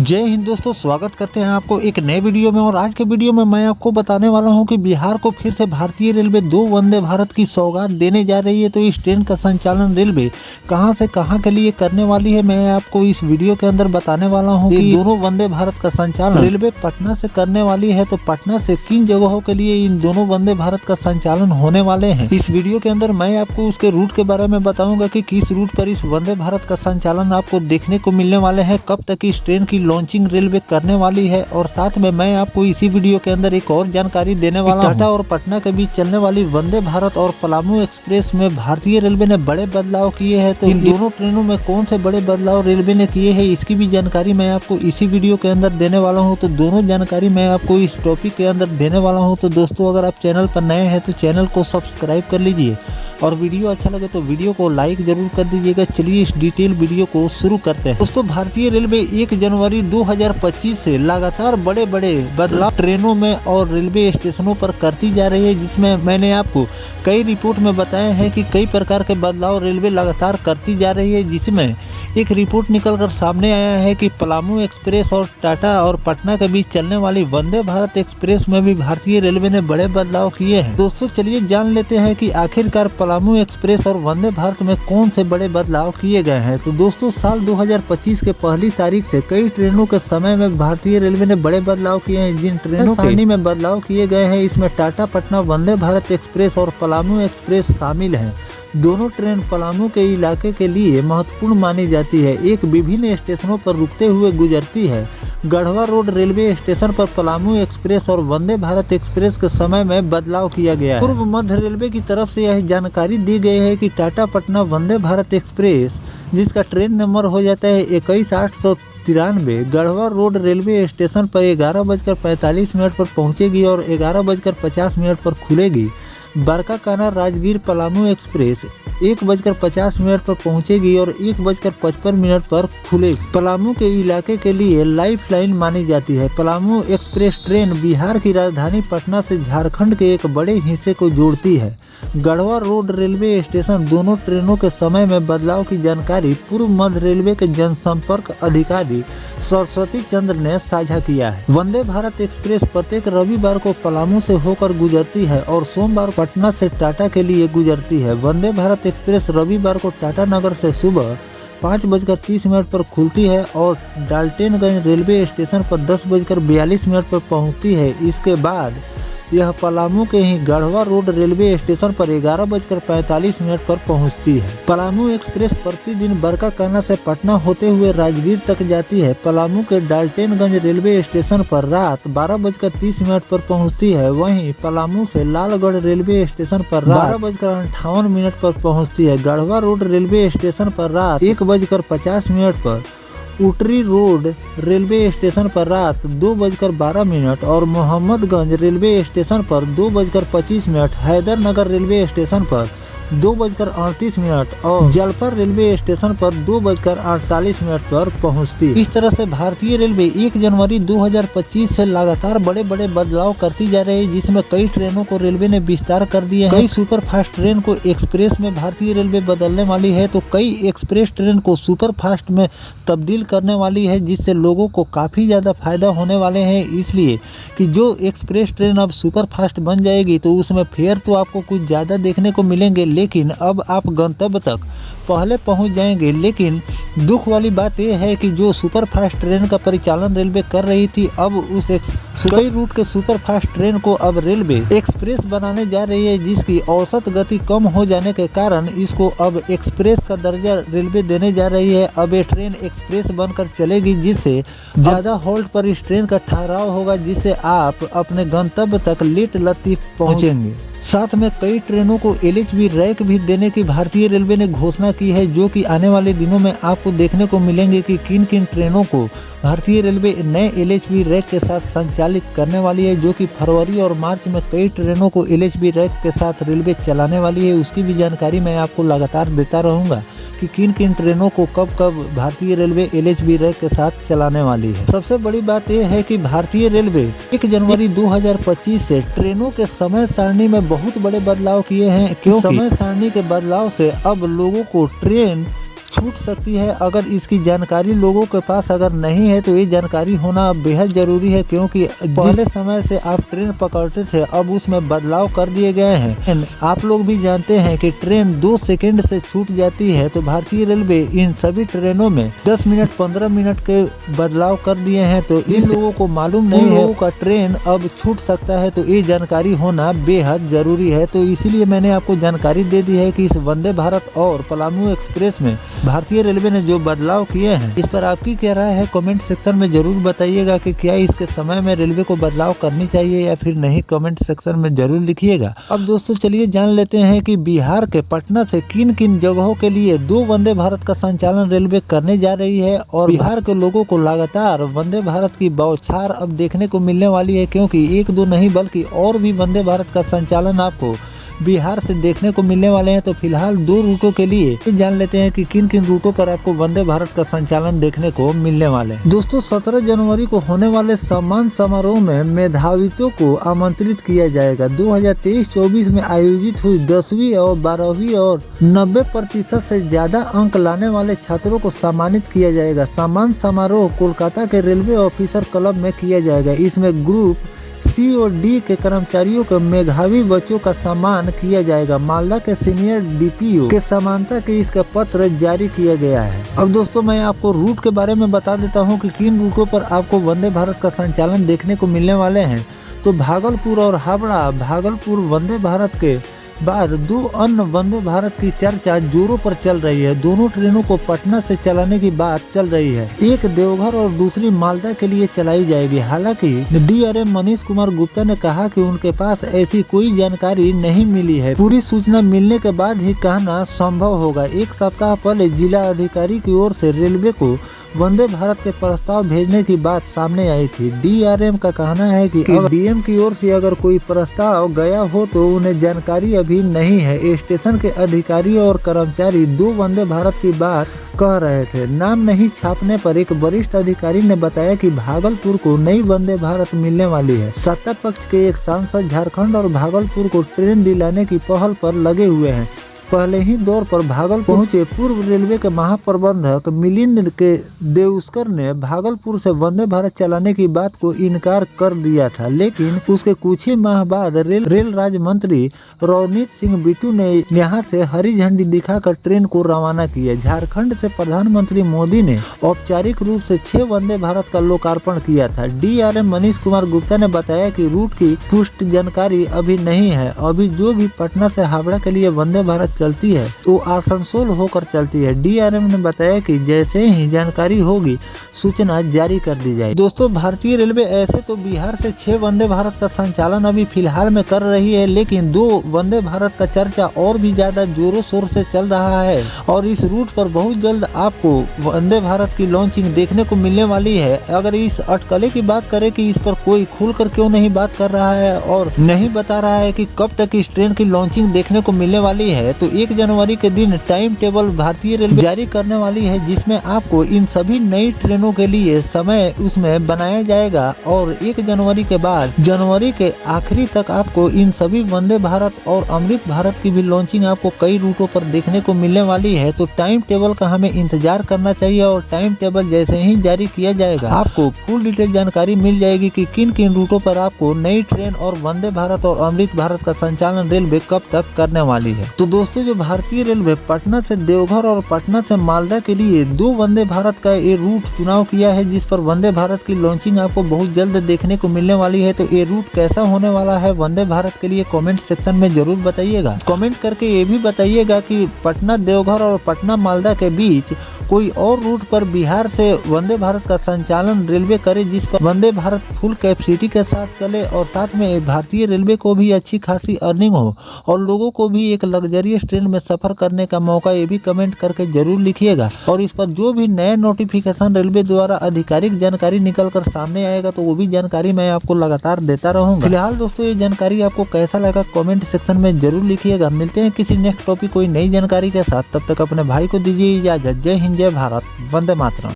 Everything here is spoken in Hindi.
जय हिंद दोस्तों, स्वागत करते हैं आपको एक नए वीडियो में। और आज के वीडियो में मैं आपको बताने वाला हूं कि बिहार को फिर से भारतीय रेलवे 2 वंदे भारत की सौगात देने जा रही है। तो इस ट्रेन का संचालन रेलवे कहां से कहां के लिए करने वाली है, मैं आपको इस वीडियो के अंदर बताने वाला हूं कि दोनों वंदे भारत का संचालन रेलवे पटना से करने वाली है। तो पटना से किन जगहों के लिए इन दोनों वंदे भारत का संचालन होने वाले हैं, इस वीडियो के अंदर मैं आपको उसके रूट के बारे में बताऊंगा कि किस रूट पर इस वंदे भारत का संचालन आपको देखने को मिलने वाले हैं, कब तक इस ट्रेन की लॉन्चिंग रेलवे करने वाली है। और साथ में मैं आपको इसी वीडियो के अंदर एक और जानकारी देने वाला हूं। टाटा और पटना के बीच चलने वाली वंदे भारत और पलामू एक्सप्रेस में भारतीय रेलवे ने बड़े बदलाव किए हैं। तो इन दोनों ट्रेनों में कौन से बड़े बदलाव रेलवे ने किए हैं, इसकी भी जानकारी मैं आपको इसी वीडियो के अंदर देने वाला हूँ। तो दोनों जानकारी मैं आपको इस टॉपिक के अंदर देने वाला हूँ। तो दोस्तों, अगर आप चैनल पर नए हैं तो चैनल को सब्सक्राइब कर लीजिए और वीडियो अच्छा लगे तो वीडियो को लाइक जरूर कर दीजिएगा। चलिए इस डिटेल वीडियो को शुरू करते हैं। दोस्तों, भारतीय रेलवे 1 जनवरी 2025 से लगातार बड़े बड़े बदलाव ट्रेनों में और रेलवे स्टेशनों पर करती जा रही है, जिसमें मैंने आपको कई रिपोर्ट में बताया है कि कई प्रकार के बदलाव रेलवे लगातार करती जा रही है। जिसमें एक रिपोर्ट निकलकर सामने आया है कि पलामू एक्सप्रेस और टाटा और पटना के बीच चलने वाली वंदे भारत एक्सप्रेस में भी भारतीय रेलवे ने बड़े बदलाव किए हैं। दोस्तों, चलिए जान लेते हैं कि आखिरकार पलामू एक्सप्रेस और वंदे भारत में कौन से बड़े बदलाव किए गए हैं। तो दोस्तों, साल 2025 के पहली तारीख से कई ट्रेनों के समय में भारतीय रेलवे ने बड़े बदलाव किए हैं। जिन ट्रेनों सारणी में बदलाव किए गए हैं, इसमें टाटा पटना वंदे भारत एक्सप्रेस और पलामू एक्सप्रेस शामिल हैं। दोनों ट्रेन पलामू के इलाके के लिए महत्वपूर्ण मानी जाती है। एक विभिन्न स्टेशनों पर रुकते हुए गुजरती है। गढ़वा रोड रेलवे स्टेशन पर पलामू एक्सप्रेस और वंदे भारत एक्सप्रेस के समय में बदलाव किया गया है। पूर्व मध्य रेलवे की तरफ से यह जानकारी दी गई है कि टाटा पटना वंदे भारत एक्सप्रेस, जिसका ट्रेन नंबर हो जाता है 21893, गढ़वा रोड रेलवे स्टेशन पर 11:45 पर पहुंचेगी और 11:50 पर खुलेगी। बरकाकाना राजगीर पलामू एक्सप्रेस 1:50 पर पहुंचेगी और 1:55 पर खुलेगी। पलामू के इलाके के लिए लाइफ लाइन मानी जाती है। पलामू एक्सप्रेस ट्रेन बिहार की राजधानी पटना से झारखंड के एक बड़े हिस्से को जोड़ती है। गढ़वा रोड रेलवे स्टेशन दोनों ट्रेनों के समय में बदलाव की जानकारी पूर्व मध्य रेलवे के जनसंपर्क अधिकारी सरस्वती चंद्र ने साझा किया है। वंदे भारत एक्सप्रेस प्रत्येक रविवार को पलामू से होकर गुजरती है और सोमवार पटना से टाटा के लिए गुजरती है। वंदे भारत एक्सप्रेस रविवार को टाटा नगर से सुबह 5:30 पर खुलती है और डाल्टनगंज रेलवे स्टेशन पर 10:42 पर पहुंचती है। इसके बाद यह पलामू के ही गढ़वा रोड रेलवे स्टेशन पर 11:45 पर पहुंचती है। पलामू एक्सप्रेस प्रतिदिन बरकाकाना से पटना होते हुए राजगीर तक जाती है। पलामू के डाल्टनगंज रेलवे स्टेशन पर रात 12:30 पर पहुंचती है। वहीं पलामू से लालगढ़ रेलवे स्टेशन पर रात 12:58 पर पहुंचती है। गढ़वा रोड रेलवे स्टेशन पर रात 1:50 पर, उटरी रोड रेलवे स्टेशन पर रात 2:12 और मोहम्मदगंज रेलवे स्टेशन पर 2:25, हैदरनगर रेलवे स्टेशन पर 2:38 और जलपर रेलवे स्टेशन पर 2:48 पर पहुंचती है। इस तरह से भारतीय रेलवे 1 जनवरी 2025 से लगातार बड़े बड़े बदलाव करती जा रही है, जिसमें कई ट्रेनों को रेलवे ने विस्तार कर दिए हैं। कई सुपर फास्ट ट्रेन को एक्सप्रेस में भारतीय रेलवे बदलने वाली है, तो कई एक्सप्रेस ट्रेन को सुपर फास्ट में तब्दील करने वाली है, जिससे लोगों को काफ़ी ज़्यादा फायदा होने वाले हैं। इसलिए कि जो एक्सप्रेस ट्रेन अब सुपर फास्ट बन जाएगी तो उसमें फेयर तो आपको कुछ ज़्यादा देखने को मिलेंगे, लेकिन अब आप गंतव्य तक पहले पहुंच जाएंगे। लेकिन दुख वाली बात यह है कि जो सुपर फास्ट ट्रेन का परिचालन रेलवे कर रही थी, अब उस कई रूट के सुपर फास्ट ट्रेन को अब रेलवे एक्सप्रेस बनाने जा रही है, जिसकी औसत गति कम हो जाने के कारण इसको अब एक्सप्रेस का दर्जा रेलवे देने जा रही है। अब ये ट्रेन एक्सप्रेस बनकर चलेगी, जिससे ज़्यादा हॉल्ट पर इस ट्रेन का ठहराव होगा, जिससे आप अपने गंतव्य तक लेट लतीफ पहुँचेंगे। साथ में कई ट्रेनों को LHB रैक भी देने की भारतीय रेलवे ने घोषणा की है, जो कि आने वाले दिनों में आपको देखने को मिलेंगे कि किन किन ट्रेनों को भारतीय रेलवे नए LHB रैक के साथ संचालित करने वाली है। जो कि फरवरी और मार्च में कई ट्रेनों को LHB रैक के साथ रेलवे चलाने वाली है। उसकी भी जानकारी मैं आपको लगातार देता रहूँगा कि किन किन ट्रेनों को कब कब भारतीय रेलवे LHB रैक के साथ चलाने वाली है। सबसे बड़ी बात यह है कि भारतीय रेलवे 1 जनवरी 2025 से ट्रेनों के समय सारणी में बहुत बड़े बदलाव किए हैं, क्योंकि समय सारणी के बदलाव से अब लोगों को ट्रेन छूट सकती है। अगर इसकी जानकारी लोगों के पास अगर नहीं है तो ये जानकारी होना बेहद जरूरी है, क्योंकि पहले समय से आप ट्रेन पकड़ते थे अब उसमें बदलाव कर दिए गए हैं। आप लोग भी जानते हैं कि ट्रेन 2 सेकंड से छूट जाती है, तो भारतीय रेलवे इन सभी ट्रेनों में 10 मिनट 15 मिनट के बदलाव कर दिए हैं। तो इन लोगों को मालूम नहीं है का ट्रेन अब छूट सकता है, तो ये जानकारी होना बेहद जरूरी है। तो इसीलिए मैंने आपको जानकारी दे दी है कि इस वंदे भारत और पलामू एक्सप्रेस में भारतीय रेलवे ने जो बदलाव किए हैं, इस पर आपकी क्या राय है कमेंट सेक्शन में जरूर बताइएगा कि क्या इसके समय में रेलवे को बदलाव करनी चाहिए या फिर नहीं, कमेंट सेक्शन में जरूर लिखिएगा। अब दोस्तों चलिए जान लेते हैं कि बिहार के पटना से किन किन जगहों के लिए 2 वंदे भारत का संचालन रेलवे करने जा रही है, और बिहार के लोगों को लगातार वंदे भारत की बौछार अब देखने को मिलने वाली है, क्योंकि 1-2 नहीं बल्कि और भी वंदे भारत का संचालन आपको बिहार से देखने को मिलने वाले हैं। तो फिलहाल 2 रूटों के लिए जान लेते हैं कि किन किन रूटों पर आपको वंदे भारत का संचालन देखने को मिलने वाले हैं। दोस्तों 17 जनवरी को होने वाले सम्मान समारोह में मेधावितों को आमंत्रित किया जाएगा। 2023-24 में आयोजित हुई 10वीं और 12वीं और 90% से ज्यादा अंक लाने वाले छात्रों को सम्मानित किया जाएगा। सम्मान समारोह कोलकाता के रेलवे ऑफिसर क्लब में किया जाएगा। इसमें ग्रुप C और D के कर्मचारियों के मेधावी बच्चों का सम्मान किया जाएगा। मालदा के सीनियर DPO के समानता के इसका पत्र जारी किया गया है। अब दोस्तों मैं आपको रूट के बारे में बता देता हूं कि किन रूटों पर आपको वंदे भारत का संचालन देखने को मिलने वाले हैं। तो भागलपुर और हावड़ा, भागलपुर वंदे भारत के बाद 2 अन्य वंदे भारत की चर्चा जोरों पर चल रही है। दोनों ट्रेनों को पटना से चलाने की बात चल रही है। एक देवघर और दूसरी मालदा के लिए चलाई जाएगी। हालांकि DRM मनीष कुमार गुप्ता ने कहा कि उनके पास ऐसी कोई जानकारी नहीं मिली है। पूरी सूचना मिलने के बाद ही कहना संभव होगा। 1 सप्ताह पहले जिला अधिकारी की ओर से रेलवे को वंदे भारत के प्रस्ताव भेजने की बात सामने आई थी। DRM का कहना है कि अगर DM की ओर से अगर कोई प्रस्ताव गया हो तो उन्हें जानकारी अभी नहीं है। स्टेशन के अधिकारी और कर्मचारी 2 वंदे भारत की बात कह रहे थे। नाम नहीं छापने पर एक वरिष्ठ अधिकारी ने बताया कि भागलपुर को नई वंदे भारत मिलने वाली है। सत्ता पक्ष के एक सांसद झारखंड और भागलपुर को ट्रेन दिलाने की पहल पर लगे हुए हैं। पहले ही दौर पर भागलपुर पहुंचे पूर्व रेलवे के महाप्रबंधक मिलिंद के देउस्कर ने भागलपुर से वंदे भारत चलाने की बात को इनकार कर दिया था, लेकिन उसके कुछ ही माह बाद रेल राज्य मंत्री रवनीत सिंह बिट्टू ने यहां से हरी झंडी दिखाकर ट्रेन को रवाना किया। झारखंड से प्रधानमंत्री मोदी ने औपचारिक रूप से 6 वंदे भारत का लोकार्पण किया था। DRM मनीष कुमार गुप्ता ने बताया कि रूट की पुष्ट जानकारी अभी नहीं है। अभी जो भी पटना से हावड़ा के लिए वंदे भारत चलती है वो आसनसोल होकर चलती है। DRM ने बताया कि जैसे ही जानकारी होगी सूचना जारी कर दी जाएगी। दोस्तों भारतीय रेलवे ऐसे तो बिहार से 6 वंदे भारत का संचालन अभी फिलहाल में कर रही है, लेकिन 2 वंदे भारत का चर्चा और भी ज्यादा जोरों शोर से चल रहा है और इस रूट पर बहुत जल्द आपको वंदे भारत की लॉन्चिंग देखने को मिलने वाली है। अगर इस अटकले की बात करें कि इस पर कोई खुलकर क्यों नहीं बात कर रहा है और नहीं बता रहा है कि कब तक इस ट्रेन की लॉन्चिंग देखने को मिलने वाली है, तो 1 जनवरी के दिन टाइम टेबल भारतीय रेलवे जारी करने वाली है, जिसमें आपको इन सभी नई ट्रेनों के लिए समय उसमें बनाया जाएगा और 1 जनवरी के बाद जनवरी के आखिरी तक आपको इन सभी वंदे भारत और अमृत भारत की भी लॉन्चिंग आपको कई रूटों पर देखने को मिलने वाली है। तो टाइम टेबल का हमें इंतजार करना चाहिए और टाइम टेबल जैसे ही जारी किया जाएगा आपको फुल डिटेल जानकारी मिल जाएगी कि किन किन रूटों पर आपको नई ट्रेन और वंदे भारत और अमृत भारत का संचालन रेलवे कब तक करने वाली है। तो दोस्तों जो भारतीय रेलवे पटना से देवघर और पटना से मालदा के लिए 2 वंदे भारत का ये रूट चुनाव किया है, जिस पर वंदे भारत की लॉन्चिंग आपको बहुत जल्द देखने को मिलने वाली है। तो ये रूट कैसा होने वाला है वंदे भारत के लिए कमेंट सेक्शन में जरूर बताइएगा। कमेंट करके ये भी बताइएगा कि पटना देवघर और पटना मालदा के बीच कोई और रूट पर बिहार से वंदे भारत का संचालन रेलवे करे, जिस पर वंदे भारत फुल कैपेसिटी के साथ चले और साथ में भारतीय रेलवे को भी अच्छी खासी अर्निंग हो और लोगों को भी एक लग्जरियस ट्रेन में सफर करने का मौका, ये भी कमेंट करके जरूर लिखिएगा। और इस पर जो भी नए नोटिफिकेशन रेलवे द्वारा आधिकारिक जानकारी निकल कर सामने आएगा तो वो भी जानकारी मैं आपको लगातार देता रहूंगा। फिलहाल दोस्तों ये जानकारी आपको कैसा लगा कमेंट सेक्शन में जरूर लिखिएगा। मिलते हैं किसी नेक्स्ट टॉपिक कोई नई जानकारी के साथ, तब तक अपने भाई को दीजिए इजाजत। जय हिंद, जय भारत, वंदे मातरम।